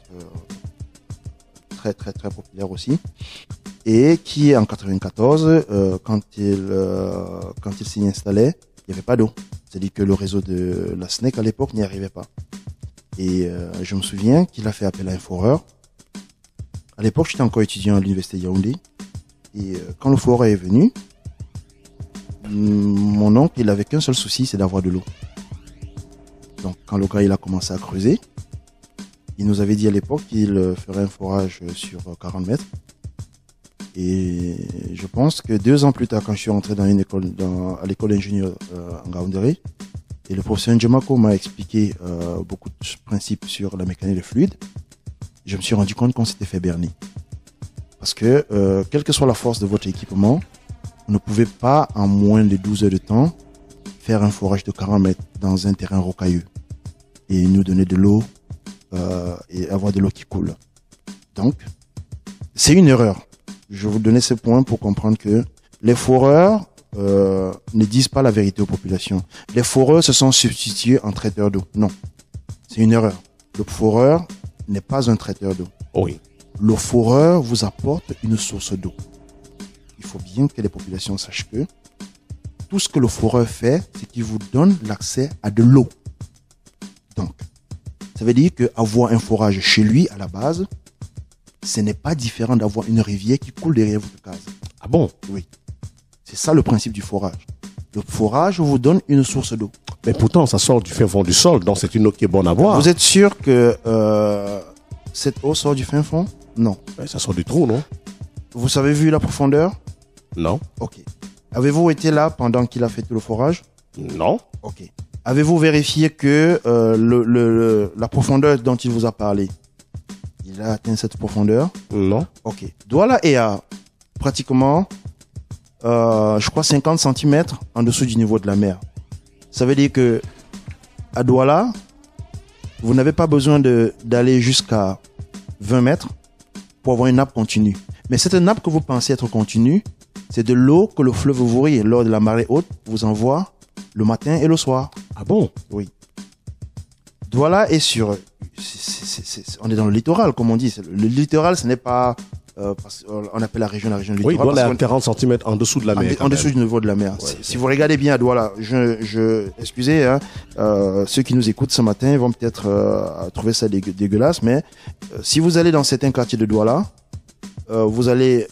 [SPEAKER 3] très très très populaire aussi, et qui en 94, quand il s'y installait, il n'y avait pas d'eau. C'est-à-dire que le réseau de la SNEC à l'époque n'y arrivait pas. Et je me souviens qu'il a fait appel à un foreur. À l'époque, j'étais encore étudiant à l'université Yaoundé. Et quand le foreur est venu, mon oncle, il avait qu'un seul souci, c'est d'avoir de l'eau. Donc, quand le gars, il a commencé à creuser, il nous avait dit à l'époque qu'il ferait un forage sur 40 mètres. Et je pense que 2 ans plus tard, quand je suis rentré dans une école, à l'école d'ingénieur en Gaoundéré, et le professeur Ndjemako m'a expliqué beaucoup de principes sur la mécanique des fluides, je me suis rendu compte qu'on s'était fait berner. Parce que, quelle que soit la force de votre équipement, vous ne pouvez pas, en moins de 12 heures de temps, faire un forage de 40 mètres dans un terrain rocailleux et nous donner de l'eau et avoir de l'eau qui coule. Donc, c'est une erreur. Je vais vous donner ce point pour comprendre que les foreurs ne disent pas la vérité aux populations. Les foreurs se sont substitués en traiteurs d'eau. Non, c'est une erreur. Le foreur n'est pas un traiteur d'eau.
[SPEAKER 2] Oui.
[SPEAKER 3] Le foreur vous apporte une source d'eau. Il faut bien que les populations sachent que tout ce que le foreur fait, c'est qu'il vous donne l'accès à de l'eau. Donc, ça veut dire qu'avoir un forage chez lui, à la base, ce n'est pas différent d'avoir une rivière qui coule derrière votre case.
[SPEAKER 2] Ah bon?
[SPEAKER 3] Oui. C'est ça le principe du forage. Le forage vous donne une source d'eau.
[SPEAKER 2] Mais pourtant, ça sort du fin fond du sol, donc c'est une eau qui est bonne à boire.
[SPEAKER 3] Vous êtes sûr que cette eau sort du fin fond? Non.
[SPEAKER 2] Ben, ça sort du trou, non?
[SPEAKER 3] Vous avez vu la profondeur?
[SPEAKER 2] Non.
[SPEAKER 3] Ok. Avez-vous été là pendant qu'il a fait tout le forage?
[SPEAKER 2] Non.
[SPEAKER 3] Ok. Avez-vous vérifié que la profondeur dont il vous a parlé, il a atteint cette profondeur?
[SPEAKER 2] Non.
[SPEAKER 3] Ok. Douala est à pratiquement, je crois, 50 cm en dessous du niveau de la mer. Ça veut dire que à Douala, vous n'avez pas besoin d'aller jusqu'à 20 mètres pour avoir une nappe continue. Mais cette nappe que vous pensez être continue, c'est de l'eau que le fleuve Vouri, lors de la marée haute, vous envoie le matin et le soir.
[SPEAKER 2] Ah bon?
[SPEAKER 3] Oui. Douala est sur... on est dans le littoral, comme on dit. Le littoral, ce n'est pas... on appelle la région
[SPEAKER 2] Oui,
[SPEAKER 3] littoral.
[SPEAKER 2] Douala est à 40 cm en dessous de la mer.
[SPEAKER 3] En dessous du niveau de la mer.
[SPEAKER 2] Ouais,
[SPEAKER 3] si vous regardez bien à Douala, excusez, hein, ceux qui nous écoutent ce matin vont peut-être trouver ça dégueulasse, mais si vous allez dans certains quartiers de Douala, vous allez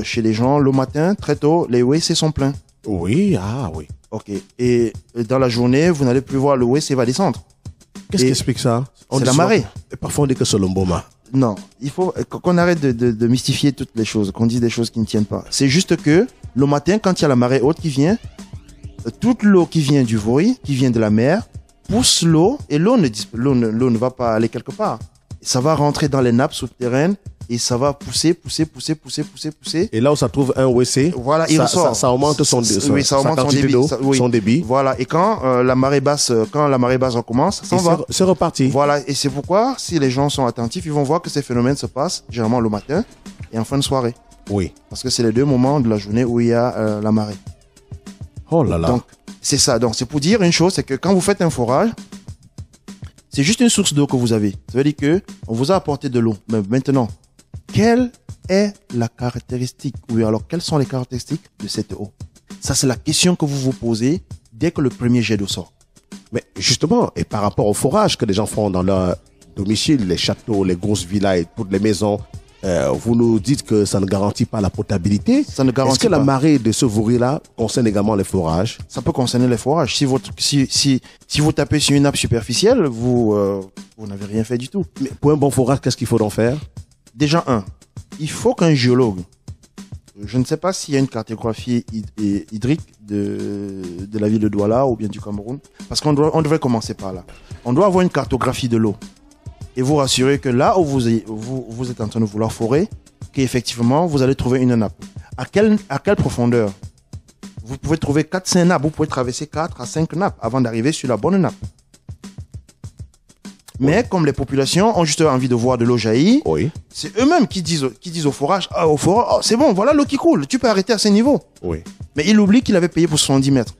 [SPEAKER 3] chez les gens le matin, très tôt, les WC sont pleins.
[SPEAKER 2] Oui, ah oui.
[SPEAKER 3] Ok. Et dans la journée, vous n'allez plus voir le WC va descendre.
[SPEAKER 2] Qu'est-ce qui explique ça?
[SPEAKER 3] C'est la marée.
[SPEAKER 2] Et parfois on dit que c'est le Mboma.
[SPEAKER 3] Non, il faut qu'on arrête de mystifier toutes les choses, qu'on dise des choses qui ne tiennent pas. C'est juste que le matin, quand il y a la marée haute qui vient, toute l'eau qui vient du Vouri, qui vient de la mer, pousse l'eau et l'eau ne va pas aller quelque part. Ça va rentrer dans les nappes souterraines et ça va pousser.
[SPEAKER 2] Et là où ça trouve un WC,
[SPEAKER 3] voilà, il ressort.
[SPEAKER 2] Ça augmente son débit. Son débit.
[SPEAKER 3] Voilà, et quand la marée basse recommence, ça va.
[SPEAKER 2] C'est reparti.
[SPEAKER 3] Voilà, et c'est pourquoi, si les gens sont attentifs, ils vont voir que ces phénomènes se passent généralement le matin et en fin de soirée.
[SPEAKER 2] Oui.
[SPEAKER 3] Parce que c'est les 2 moments de la journée où il y a la marée.
[SPEAKER 2] Oh là là.
[SPEAKER 3] Donc, c'est ça. Donc, c'est pour dire une chose, c'est que quand vous faites un forage, c'est juste une source d'eau que vous avez. Ça veut dire que on vous a apporté de l'eau. Mais maintenant, quelle est la caractéristique, ou alors quelles sont les caractéristiques de cette eau? Ça, c'est la question que vous vous posez dès que le premier jet d'eau sort.
[SPEAKER 2] Mais justement, et par rapport au forage que les gens font dans leur domicile, les châteaux, les grosses villas et toutes les maisons, vous nous dites que ça ne garantit pas la potabilité.
[SPEAKER 3] Ça ne garantit
[SPEAKER 2] Est-ce que la
[SPEAKER 3] pas.
[SPEAKER 2] marée de ce Vouri-là concerne également les forages?
[SPEAKER 3] Ça peut concerner les forages. Si vous tapez sur une nappe superficielle, vous n'avez rien fait du tout.
[SPEAKER 2] Mais pour un bon forage, qu'est-ce qu'il faut en faire?
[SPEAKER 3] Déjà, il faut qu'un géologue, je ne sais pas s'il y a une cartographie hydrique de la ville de Douala ou bien du Cameroun, parce on devrait commencer par là. On doit avoir une cartographie de l'eau et vous rassurer que là où vous êtes en train de vouloir forer, qu'effectivement vous allez trouver une nappe. À quelle profondeur? Vous pouvez trouver 4-5 nappes, vous pouvez traverser 4 à 5 nappes avant d'arriver sur la bonne nappe. Mais comme les populations ont juste envie de voir de l'eau jaillir,
[SPEAKER 2] Oui.
[SPEAKER 3] c'est eux-mêmes qui disent au forage, c'est bon, voilà l'eau qui coule, tu peux arrêter à ce niveau.
[SPEAKER 2] Oui.
[SPEAKER 3] Mais il oublie qu'il avait payé pour 70 mètres.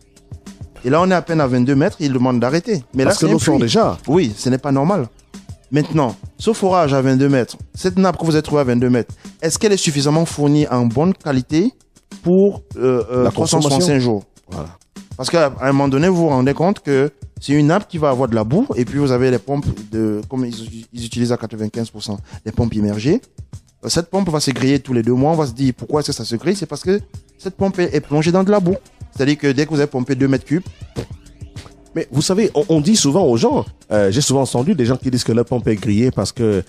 [SPEAKER 3] Et là, on est à peine à 22 mètres, il demande d'arrêter. Mais
[SPEAKER 2] Parce
[SPEAKER 3] là,
[SPEAKER 2] que nous sommes
[SPEAKER 3] puits.
[SPEAKER 2] déjà.
[SPEAKER 3] Oui, ce n'est pas normal. Maintenant, ce forage à 22 mètres, cette nappe que vous avez trouvée à 22 mètres, est-ce qu'elle est suffisamment fournie en bonne qualité pour
[SPEAKER 2] La
[SPEAKER 3] 365
[SPEAKER 2] consommation.
[SPEAKER 3] jours?
[SPEAKER 2] Voilà.
[SPEAKER 3] Parce qu'à un moment donné, vous vous rendez compte que c'est une nappe qui va avoir de la boue, et puis vous avez les pompes comme ils utilisent à 95%, les pompes immergées. Cette pompe va se griller tous les 2 mois. On va se dire, pourquoi est-ce que ça se grille? C'est parce que cette pompe est plongée dans de la boue. C'est-à-dire que dès que vous avez pompé 2 mètres cubes,
[SPEAKER 2] Mais vous savez, on dit souvent aux gens, j'ai souvent entendu des gens qui disent que leur pompe est grillée parce que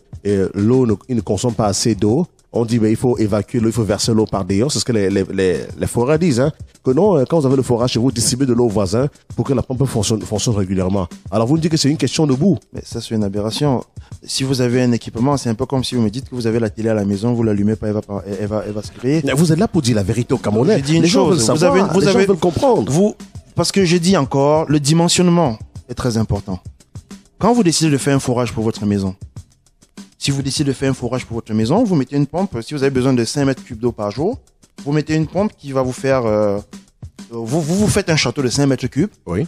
[SPEAKER 2] l'eau, ils ne consomment pas assez d'eau. On dit, mais il faut évacuer l'eau, il faut verser l'eau par dehors. C'est ce que les foreurs disent, hein. Que non, quand vous avez le forage chez vous, distribuez de l'eau au voisin pour que la pompe fonctionne régulièrement. Alors vous nous dites que c'est une question de bout.
[SPEAKER 3] mais ça c'est une aberration. Si vous avez un équipement, c'est un peu comme si vous me dites que vous avez la télé à la maison, vous l'allumez pas, elle va se griller.
[SPEAKER 2] Mais vous êtes là pour dire la vérité aux Camerounais.
[SPEAKER 3] J'ai dit une
[SPEAKER 2] Les gens
[SPEAKER 3] chose,
[SPEAKER 2] veulent savoir, les gens veulent comprendre.
[SPEAKER 3] Parce que je dis encore, le dimensionnement est très important. Quand vous décidez de faire un forage pour votre maison, si vous décidez de faire un forage pour votre maison, vous mettez une pompe, si vous avez besoin de 5 mètres cubes d'eau par jour, vous mettez une pompe qui va vous faire, vous faites un château de 5 mètres cubes,
[SPEAKER 2] Oui.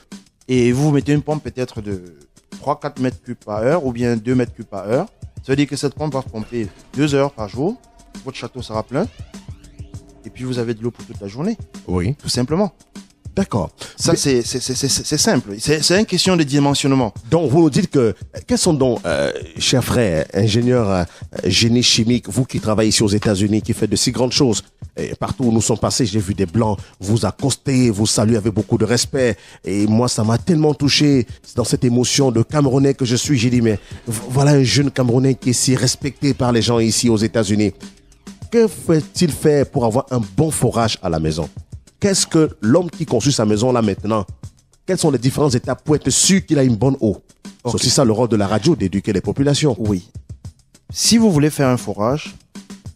[SPEAKER 3] et vous mettez une pompe peut-être de 3-4 mètres cubes par heure, ou bien 2 mètres cubes par heure. Ça veut dire que cette pompe va pomper 2 heures par jour, votre château sera plein, et puis vous avez de l'eau pour toute la journée,
[SPEAKER 2] Oui.
[SPEAKER 3] tout simplement.
[SPEAKER 2] D'accord.
[SPEAKER 3] Ça, c'est simple. C'est une question de dimensionnement.
[SPEAKER 2] Donc, vous nous dites que, quels sont donc, chers frères, ingénieurs, génie chimique, vous qui travaillez ici aux États-Unis, qui faites de si grandes choses, et partout où nous sommes passés, j'ai vu des Blancs vous accoster, vous saluer avec beaucoup de respect, et moi, ça m'a tellement touché, c'est dans cette émotion de Camerounais que je suis, j'ai dit, mais voilà un jeune Camerounais qui est si respecté par les gens ici aux États-Unis. Que fait-il faire pour avoir un bon forage à la maison? Qu'est-ce que l'homme qui construit sa maison là maintenant, quelles sont les différentes étapes pour être sûr qu'il a une bonne eau? C'est aussi ça le rôle de la radio, d'éduquer les populations.
[SPEAKER 3] Oui. Si vous voulez faire un forage,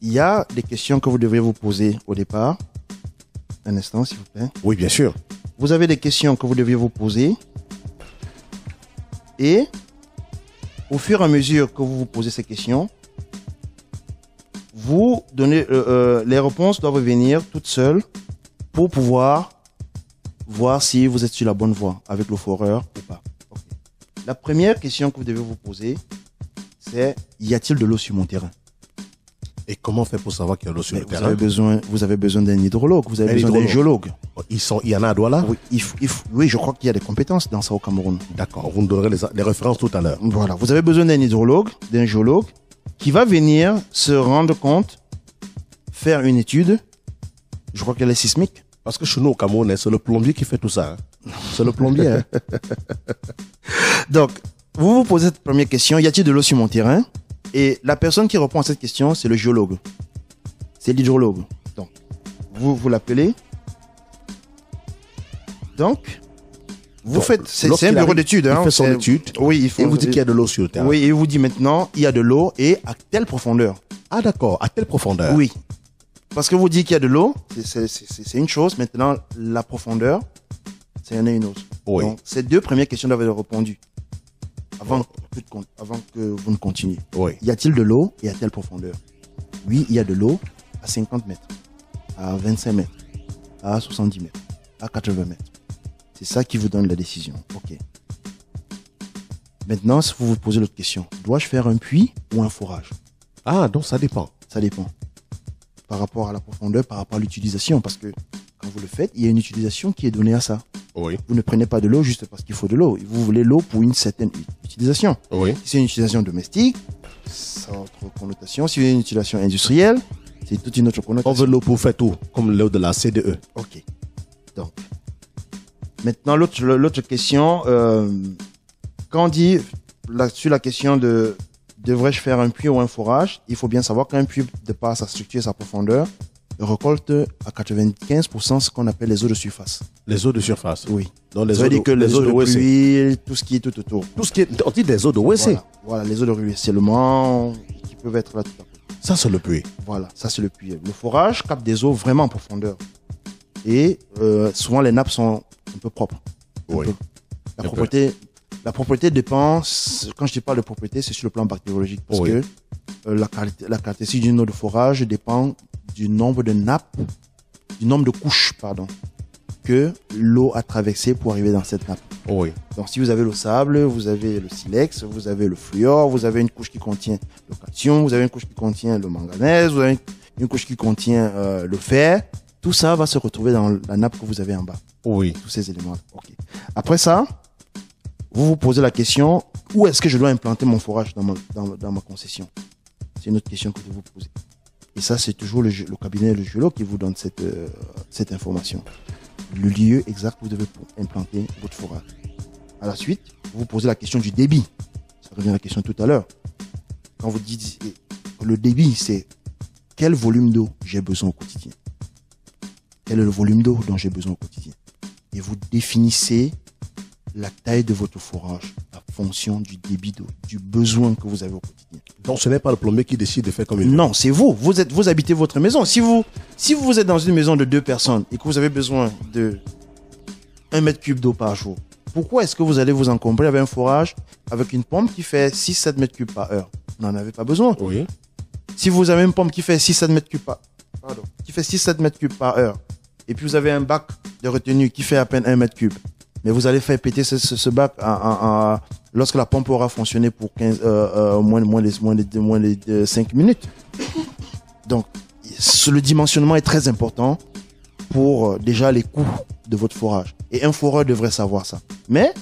[SPEAKER 3] il y a des questions que vous devriez vous poser au départ. Un instant, s'il vous plaît.
[SPEAKER 2] Oui, bien sûr.
[SPEAKER 3] Vous avez des questions que vous devriez vous poser. Et au fur et à mesure que vous vous posez ces questions, vous donnez les réponses doivent venir toutes seules pour pouvoir voir si vous êtes sur la bonne voie avec le foreur ou pas. Okay. La première question que vous devez vous poser, c'est y a-t-il de l'eau sur mon terrain?
[SPEAKER 2] Et comment on fait pour savoir qu'il y a de l'eau sur le
[SPEAKER 3] vous
[SPEAKER 2] terrain?
[SPEAKER 3] avez besoin d'un hydrologue, vous avez besoin d'un géologue.
[SPEAKER 2] Il y en a à Douala?
[SPEAKER 3] Oui, oui, je crois qu'il y a des compétences dans ça au Cameroun.
[SPEAKER 2] D'accord, vous nous donnerez les références tout à l'heure.
[SPEAKER 3] Voilà, vous avez besoin d'un hydrologue, d'un géologue, qui va venir se rendre compte, faire une étude, je crois qu'elle est sismique.
[SPEAKER 2] Parce que chez nous au Cameroun, c'est le plombier qui fait tout ça. Hein. C'est le plombier. Hein.
[SPEAKER 3] Donc, vous vous posez cette première question, y a-t-il de l'eau sur mon terrain? Et la personne qui répond à cette question, c'est le géologue. C'est l'hydrologue. Donc, vous l'appelez. Donc, vous faites, c'est un bureau d'études.
[SPEAKER 2] Il fait son étude.
[SPEAKER 3] Oui,
[SPEAKER 2] il vous dit qu'il y a de l'eau sur le terrain.
[SPEAKER 3] Oui, et il vous dit maintenant, il y a de l'eau et à telle profondeur.
[SPEAKER 2] Ah d'accord, à telle profondeur.
[SPEAKER 3] Oui. Parce que vous dites qu'il y a de l'eau, c'est une chose. Maintenant, la profondeur, c'est une autre.
[SPEAKER 2] Oui.
[SPEAKER 3] Donc, ces 2 premières questions doivent être répondues avant que vous ne continuiez.
[SPEAKER 2] Oui.
[SPEAKER 3] Y a-t-il de l'eau et à telle profondeur? Oui, il y a de l'eau à 50 mètres, à 25 mètres, à 70 mètres, à 80 mètres. C'est ça qui vous donne la décision. OK. Maintenant, si vous vous posez l'autre question, dois-je faire un puits ou un forage?
[SPEAKER 2] Ah, donc ça dépend.
[SPEAKER 3] Ça dépend. Par rapport à la profondeur, par rapport à l'utilisation. Parce que quand vous le faites, il y a une utilisation qui est donnée à ça.
[SPEAKER 2] Oui.
[SPEAKER 3] Vous ne prenez pas de l'eau juste parce qu'il faut de l'eau. Vous voulez l'eau pour une certaine utilisation.
[SPEAKER 2] Oui.
[SPEAKER 3] Si c'est une utilisation domestique, ça a autre connotation. Si c'est une utilisation industrielle, c'est toute une autre
[SPEAKER 2] On
[SPEAKER 3] connotation.
[SPEAKER 2] veut l'eau pour faire tout, comme l'eau de la CDE.
[SPEAKER 3] Ok. Donc, maintenant, l'autre question, quand on dit sur la question de devrais-je faire un puits ou un forage, il faut bien savoir qu'un puits, de par sa structure et sa profondeur, récolte à 95% ce qu'on appelle les eaux de surface.
[SPEAKER 2] Les eaux de surface.
[SPEAKER 3] Oui.
[SPEAKER 2] Donc les
[SPEAKER 3] Ça veut
[SPEAKER 2] eaux
[SPEAKER 3] dire que
[SPEAKER 2] les eaux de WC.
[SPEAKER 3] pluie, tout ce qui est tout autour.
[SPEAKER 2] Tout ce qui est, on dit des eaux de WC.
[SPEAKER 3] Voilà, voilà, les eaux de ruissellement qui peuvent être là tout à fait.
[SPEAKER 2] Ça, c'est le puits.
[SPEAKER 3] Voilà, ça c'est le puits. Le forage capte des eaux vraiment en profondeur. Et souvent les nappes sont un peu propres.
[SPEAKER 2] Oui.
[SPEAKER 3] La propriété dépend, quand je te parle de propriété, c'est sur le plan bactériologique. Parce
[SPEAKER 2] Oui.
[SPEAKER 3] que la caractéristique d'une eau de forage dépend du nombre de nappes, du nombre de couches, pardon, que l'eau a traversé pour arriver dans cette nappe.
[SPEAKER 2] Oui.
[SPEAKER 3] Donc, si vous avez le sable, vous avez le silex, vous avez le fluor, vous avez une couche qui contient le calcium, vous avez une couche qui contient le manganèse, vous avez une couche qui contient le fer. Tout ça va se retrouver dans la nappe que vous avez en bas.
[SPEAKER 2] Oui.
[SPEAKER 3] Tous ces éléments. Ok. Après ça, vous vous posez la question, où est-ce que je dois implanter mon forage dans ma concession? C'est une autre question que vous vous posez. Et ça, c'est toujours le cabinet, le géologue qui vous donne cette information. Le lieu exact où vous devez implanter votre forage. À la suite, vous vous posez la question du débit. Ça revient à la question tout à l'heure. Quand vous dites le débit, c'est quel volume d'eau j'ai besoin au quotidien. Quel est le volume d'eau dont j'ai besoin au quotidien. Et vous définissez la taille de votre forage, la fonction du débit d'eau, du besoin que vous avez au quotidien.
[SPEAKER 2] Donc, ce n'est pas le plombier qui décide de faire comme il veut.
[SPEAKER 3] Non, c'est vous. Vous habitez votre maison. Si vous êtes dans une maison de 2 personnes et que vous avez besoin de 1 mètre cube d'eau par jour, pourquoi est-ce que vous allez vous encombrer avec un forage avec une pompe qui fait 6-7 mètres cubes par heure? Vous n'en avez pas besoin.
[SPEAKER 2] Oui.
[SPEAKER 3] Si vous avez une pompe qui fait 6-7 mètres cubes par heure, et puis vous avez un bac de retenue qui fait à peine 1 mètre cube, mais vous allez faire péter ce bac lorsque la pompe aura fonctionné pour moins de 5 minutes. Donc, le dimensionnement est très important pour déjà les coûts de votre forage. Et un foreur devrait savoir ça. Mais,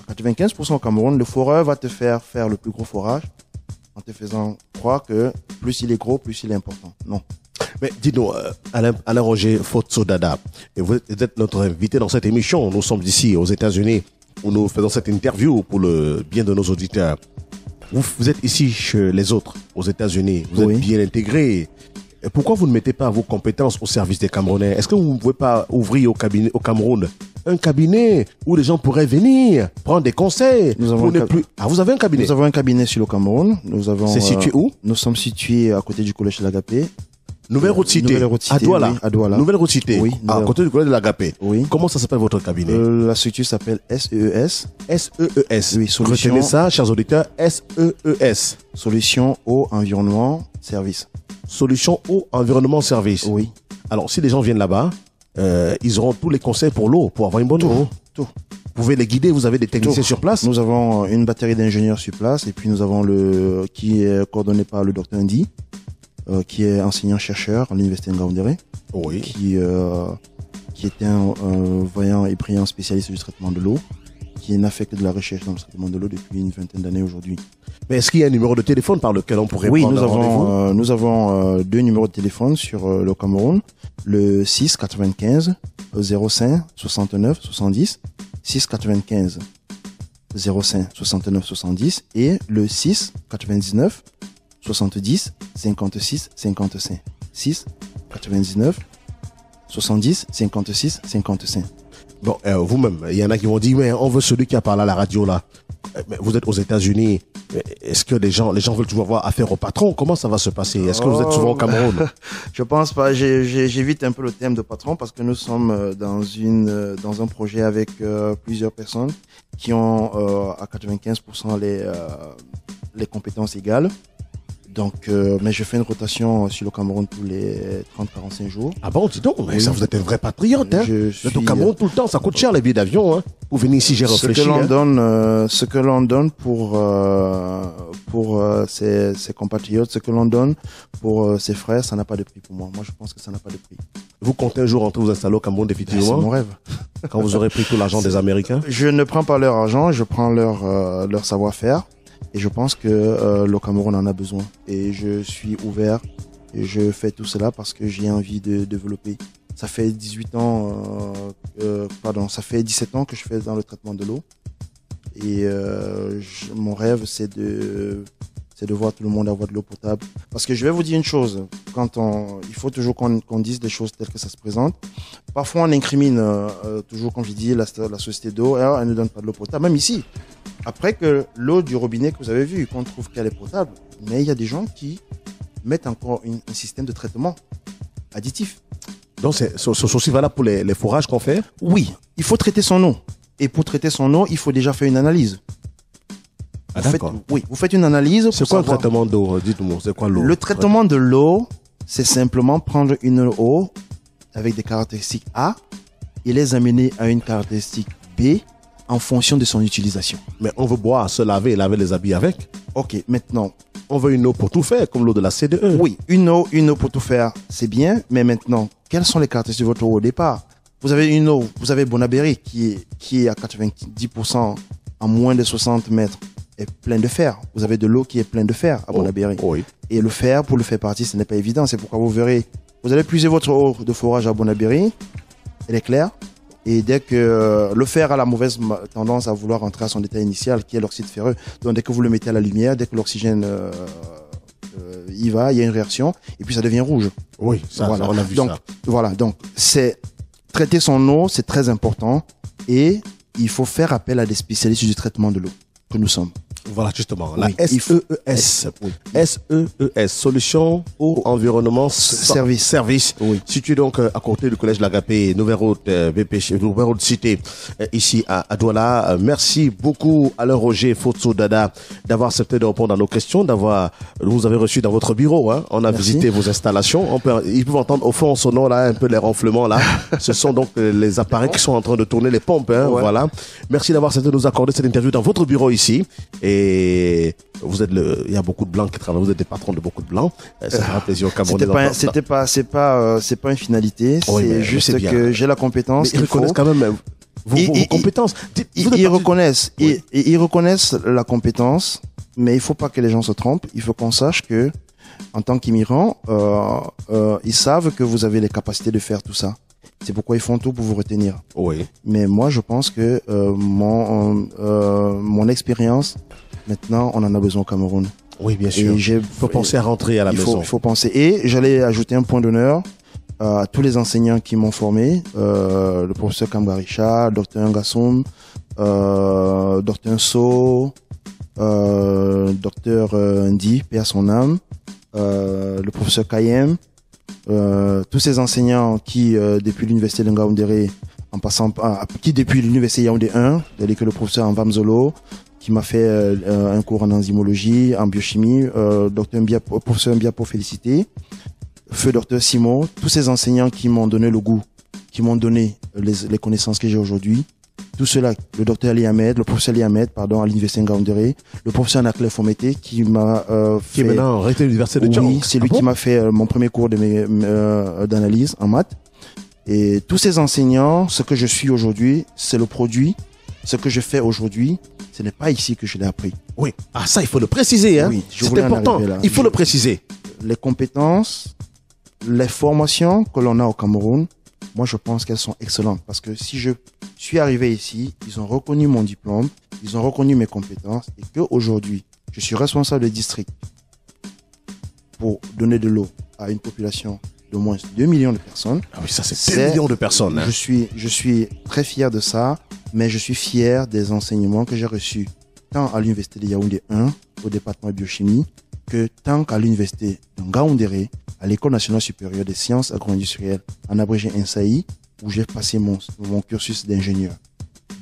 [SPEAKER 3] à 95% au Cameroun, le foreur va te faire le plus gros forage en te faisant croire que plus il est gros, plus il est important. Non.
[SPEAKER 2] Mais dis-nous, Alain Roger Fotsodada, et vous êtes notre invité dans cette émission. Nous sommes ici aux États-Unis où nous faisons cette interview pour le bien de nos auditeurs. Vous êtes ici chez les autres, aux États-Unis. Vous
[SPEAKER 3] Oui.
[SPEAKER 2] êtes bien intégrés. Et pourquoi vous ne mettez pas vos compétences au service des Camerounais? Est-ce que vous ne pouvez pas ouvrir au Cameroun un cabinet où les gens pourraient venir prendre des conseils?
[SPEAKER 3] Nous avons
[SPEAKER 2] pour ne
[SPEAKER 3] un
[SPEAKER 2] plus... Ah, vous avez un cabinet?
[SPEAKER 3] Nous avons un cabinet sur le Cameroun.
[SPEAKER 2] C'est situé où?
[SPEAKER 3] Nous sommes situés à côté du collège de l'Agapé.
[SPEAKER 2] Nouvelle Route Cité.
[SPEAKER 3] Nouvelle Route Cité,
[SPEAKER 2] À Douala.
[SPEAKER 3] oui, à Douala.
[SPEAKER 2] Nouvelle Route Cité.
[SPEAKER 3] Oui,
[SPEAKER 2] À
[SPEAKER 3] Nouvelle-
[SPEAKER 2] côté du collège de l'Agapé.
[SPEAKER 3] Oui.
[SPEAKER 2] Comment ça s'appelle votre cabinet?
[SPEAKER 3] La structure s'appelle SEES,
[SPEAKER 2] SEES.
[SPEAKER 3] Oui, solution-
[SPEAKER 2] Retenez ça, chers auditeurs. SEES.
[SPEAKER 3] Solution Eau Environnement Service.
[SPEAKER 2] Solution eau, environnement, service.
[SPEAKER 3] Oui.
[SPEAKER 2] Alors, si les gens viennent là-bas, ils auront tous les conseils pour l'eau, pour avoir une bonne eau.
[SPEAKER 3] Tout.
[SPEAKER 2] Vous pouvez les guider, vous avez des techniciens
[SPEAKER 3] Tout.
[SPEAKER 2] sur place.
[SPEAKER 3] Nous avons une batterie d'ingénieurs sur place et puis nous avons qui est coordonné par le docteur Ndi, qui est enseignant-chercheur à l'université Ngaoundéré,
[SPEAKER 2] Oui.
[SPEAKER 3] qui était un vaillant et brillant spécialiste du traitement de l'eau, qui n'a fait que de la recherche dans le traitement de l'eau depuis une vingtaine d'années aujourd'hui.
[SPEAKER 2] Mais est-ce qu'il y a un numéro de téléphone par lequel on pourrait
[SPEAKER 3] Oui,
[SPEAKER 2] prendre
[SPEAKER 3] nous
[SPEAKER 2] un rendez-vous?
[SPEAKER 3] nous avons 2 numéros de téléphone sur le Cameroun, le 6 95 05 69 70, 6 95 05 69 70 et le 6 99 70 56 55. 6 99 70 56 55.
[SPEAKER 2] Bon, vous-même, il y en a qui vont dire, mais on veut celui qui a parlé à la radio là. Mais vous êtes aux États-Unis. Est-ce que les gens veulent toujours avoir affaire au patron? Comment ça va se passer? Est-ce que vous êtes souvent au Cameroun?
[SPEAKER 3] Je pense pas. J'évite un peu le thème de patron parce que nous sommes dans un projet avec plusieurs personnes qui ont à 95% les compétences égales. Donc, mais je fais une rotation sur le Cameroun tous les 30-45 jours.
[SPEAKER 2] Ah bon, dis donc, mais
[SPEAKER 3] Oui.
[SPEAKER 2] ça, vous êtes un vrai patriote, hein.
[SPEAKER 3] Je
[SPEAKER 2] Vous êtes au
[SPEAKER 3] suis,
[SPEAKER 2] Cameroun tout le temps, ça coûte cher les billets d'avion, hein. Pour venir ici, j'ai réfléchi.
[SPEAKER 3] Ce que l'on donne pour ses compatriotes, ce que l'on donne pour ses frères, ça n'a pas de prix pour moi. Moi, je pense que ça n'a pas de prix.
[SPEAKER 2] Vous comptez un jour rentrer vous installer au Cameroun
[SPEAKER 3] C'est
[SPEAKER 2] définitivement,
[SPEAKER 3] mon rêve.
[SPEAKER 2] quand vous aurez pris tout l'argent des Américains?
[SPEAKER 3] Je ne prends pas leur argent, je prends leur savoir-faire. Et je pense que le Cameroun en a besoin. Et je suis ouvert et je fais tout cela parce que j'ai envie de développer. Ça fait 18 ans, ça fait 17 ans que je fais dans le traitement de l'eau. Et mon rêve, c'est de voir tout le monde avoir de l'eau potable. Parce que je vais vous dire une chose, il faut toujours qu'on dise des choses telles que ça se présente. Parfois, on incrimine toujours, comme je dis, la société d'eau, elle ne donne pas de l'eau potable. Même ici, après que l'eau du robinet que vous avez vu, qu'on trouve qu'elle est potable, mais il y a des gens qui mettent encore un système de traitement additif.
[SPEAKER 2] Donc, c'est aussi valable pour les fourrages qu'on fait?
[SPEAKER 3] Oui, il faut traiter son eau. Et pour traiter son eau, il faut déjà faire une analyse.
[SPEAKER 2] Ah, d'accord.
[SPEAKER 3] Vous faites une analyse.
[SPEAKER 2] C'est quoi le traitement d'eau? Dites-moi, c'est quoi l'eau?
[SPEAKER 3] Le traitement de l'eau, c'est simplement prendre une eau avec des caractéristiques A et les amener à une caractéristique B en fonction de son utilisation.
[SPEAKER 2] Mais on veut boire, se laver et laver les habits avec.
[SPEAKER 3] Ok, maintenant.
[SPEAKER 2] On veut une eau pour tout faire, comme l'eau de la CDE.
[SPEAKER 3] Oui, une eau pour tout faire, c'est bien. Mais maintenant, quelles sont les caractéristiques de votre eau au départ? Vous avez une eau, vous avez Bonabéry qui est à 90% en moins de 60 mètres est plein de fer. Vous avez de l'eau qui est pleine de fer à Bonabéry.
[SPEAKER 2] Oui.
[SPEAKER 3] Et le fer, pour le faire partie, ce n'est pas évident. C'est pourquoi vous verrez, vous allez puiser votre eau de forage à Bonabéry, elle est claire. Et dès que le fer a la mauvaise tendance à vouloir rentrer à son état initial, qui est l'oxyde ferreux, donc dès que vous le mettez à la lumière, dès que l'oxygène y va, il y a une réaction, et puis ça devient rouge.
[SPEAKER 2] Oui, ça,
[SPEAKER 3] voilà.
[SPEAKER 2] On a vu
[SPEAKER 3] donc,
[SPEAKER 2] ça.
[SPEAKER 3] Voilà, donc c'est traiter son eau, c'est très important, et il faut faire appel à des spécialistes du traitement de l'eau que nous sommes.
[SPEAKER 2] Voilà, justement. La
[SPEAKER 3] Oui,
[SPEAKER 2] SEES.
[SPEAKER 3] Oui.
[SPEAKER 2] SEES. Solution au environnement service.
[SPEAKER 3] Oui.
[SPEAKER 2] Situé donc à côté du collège Lagapé, Nouvelle Route, Nouvelle Route Cité, ici à Douala. Merci beaucoup à Roger Fotso Dada d'avoir accepté de répondre à nos questions, vous avez reçu dans votre bureau, hein. On a visité vos installations. Ils peuvent entendre au fond sonore là, un peu les ronflements là. Ce sont donc les appareils qui sont en train de tourner, les pompes, hein. Ouais. Voilà. Merci d'avoir accepté de nous accorder cette interview dans votre bureau ici. Et vous êtes il y a beaucoup de blancs qui travaillent, vous êtes des patrons de beaucoup de blancs. Ça fera plaisir au Camerounais.
[SPEAKER 3] C'est pas une finalité, oui, c'est juste que j'ai la compétence.
[SPEAKER 2] Mais ils reconnaissent quand même vos compétences.
[SPEAKER 3] Ils reconnaissent la compétence, mais il faut pas que les gens se trompent. Il faut qu'on sache que, en tant qu'immigrants, ils savent que vous avez les capacités de faire tout ça. C'est pourquoi ils font tout pour vous retenir.
[SPEAKER 2] Oui.
[SPEAKER 3] Mais moi, je pense que mon expérience, maintenant, on en a besoin au Cameroun.
[SPEAKER 2] Oui, bien sûr. Il faut penser à rentrer à la maison.
[SPEAKER 3] Il faut penser. Et j'allais ajouter un point d'honneur à tous les enseignants qui m'ont formé, le professeur Kamgaricha, Dr Ngassoum, Dr So, Dr Ndi, paix à son âme, le professeur Kayem, tous ces enseignants qui, depuis l'université de Ngaoundéré, en passant qui depuis l'université Yaoundé 1, c'est-à-dire que le professeur Anvamzolo, qui m'a fait un cours en enzymologie, en biochimie, professeur Mbiapo félicité, feu docteur Simon, tous ces enseignants qui m'ont donné le goût, qui m'ont donné les connaissances que j'ai aujourd'hui, tout cela, le docteur Ali Ahmed, le professeur Ali Ahmed, pardon, à l'université Ngaoundéré, le professeur Nakle Fomete, qui m'a fait...
[SPEAKER 2] Qui est maintenant arrêté à l'université de Tchang.
[SPEAKER 3] Oui, c'est lui qui m'a fait mon premier cours d'analyse en maths. Et tous ces enseignants, ce que je suis aujourd'hui, c'est le produit. Ce que je fais aujourd'hui, ce n'est pas ici que je l'ai appris.
[SPEAKER 2] Oui. Ah, ça, il faut le préciser, hein.
[SPEAKER 3] Oui,
[SPEAKER 2] c'est important. Il faut le préciser.
[SPEAKER 3] Les compétences, les formations que l'on a au Cameroun, moi, je pense qu'elles sont excellentes. Parce que si je suis arrivé ici, ils ont reconnu mon diplôme, ils ont reconnu mes compétences et qu'aujourd'hui, je suis responsable de district pour donner de l'eau à une population de moins de 2 millions de personnes.
[SPEAKER 2] Ah oui, ça c'est 2 millions de personnes. Hein.
[SPEAKER 3] Je suis très fier de ça, mais je suis fier des enseignements que j'ai reçus tant à l'université de Yaoundé 1, au département de biochimie, que tant qu'à l'université de Ngaoundéré, à l'école nationale supérieure des sciences agro-industrielles, en abrégé INSAI, où j'ai passé mon cursus d'ingénieur.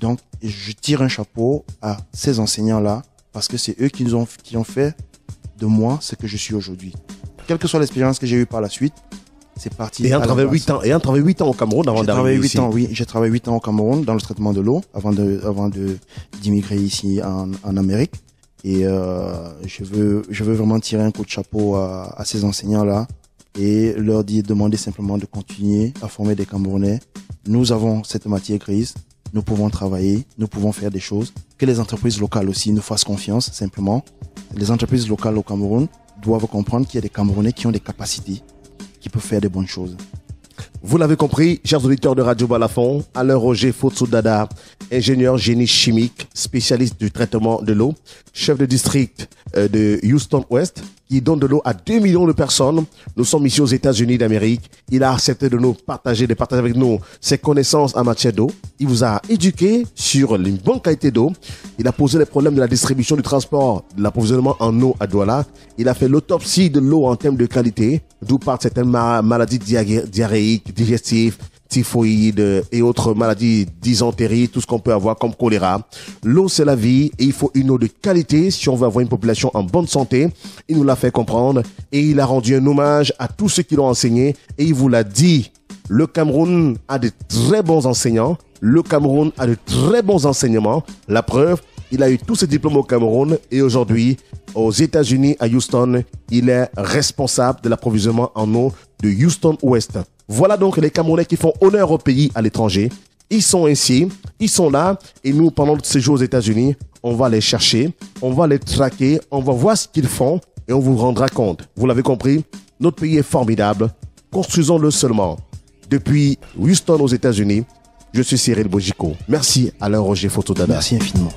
[SPEAKER 3] Donc, je tire un chapeau à ces enseignants-là, parce que c'est eux qui ont fait de moi ce que je suis aujourd'hui. Quelle que soit l'expérience que j'ai eue par la suite, c'est parti.
[SPEAKER 2] Et on travaille 8 ans. Et on travaille 8 ans au Cameroun avant d'arriver ici.
[SPEAKER 3] J'ai travaillé 8 ans, oui. J'ai travaillé 8 ans au Cameroun dans le traitement de l'eau avant d'immigrer ici en Amérique. Et je veux vraiment tirer un coup de chapeau à ces enseignants-là et leur demander simplement de continuer à former des Camerounais. Nous avons cette matière grise, nous pouvons travailler, nous pouvons faire des choses. Que les entreprises locales aussi nous fassent confiance, simplement. Les entreprises locales au Cameroun doivent comprendre qu'il y a des Camerounais qui ont des capacités, qui peuvent faire des bonnes choses.
[SPEAKER 2] Vous l'avez compris, chers auditeurs de Radio Balafon, Alain Roger Fotsou-Dada, ingénieur génie chimique, spécialiste du traitement de l'eau, chef de district de Houston West, qui donne de l'eau à 2 millions de personnes. Nous sommes ici aux États-Unis d'Amérique. Il a accepté de partager avec nous ses connaissances en matière d'eau. Il vous a éduqué sur une bonne qualité d'eau. Il a posé les problèmes de la distribution, du transport, de l'approvisionnement en eau à Douala. Il a fait l'autopsie de l'eau en termes de qualité, d'où partent certaines maladies diarrhéiques, digestives, typhoïdes et autres maladies, dysenterie, tout ce qu'on peut avoir comme choléra. L'eau, c'est la vie et il faut une eau de qualité si on veut avoir une population en bonne santé. Il nous l'a fait comprendre et il a rendu un hommage à tous ceux qui l'ont enseigné et il vous l'a dit. Le Cameroun a de très bons enseignants. Le Cameroun a de très bons enseignements. La preuve, il a eu tous ses diplômes au Cameroun et aujourd'hui, aux États-Unis, à Houston, il est responsable de l'approvisionnement en eau de Houston West. Voilà donc les Camerounais qui font honneur au pays à l'étranger. Ils sont ici, ils sont là et nous, pendant notre séjour aux États-Unis, on va les chercher, on va les traquer, on va voir ce qu'ils font et on vous rendra compte. Vous l'avez compris, notre pays est formidable. Construisons-le seulement. Depuis Houston aux États-Unis, je suis Cyril Bojiko. Merci Alain Roger Fotsou-Dada.
[SPEAKER 3] Merci infiniment.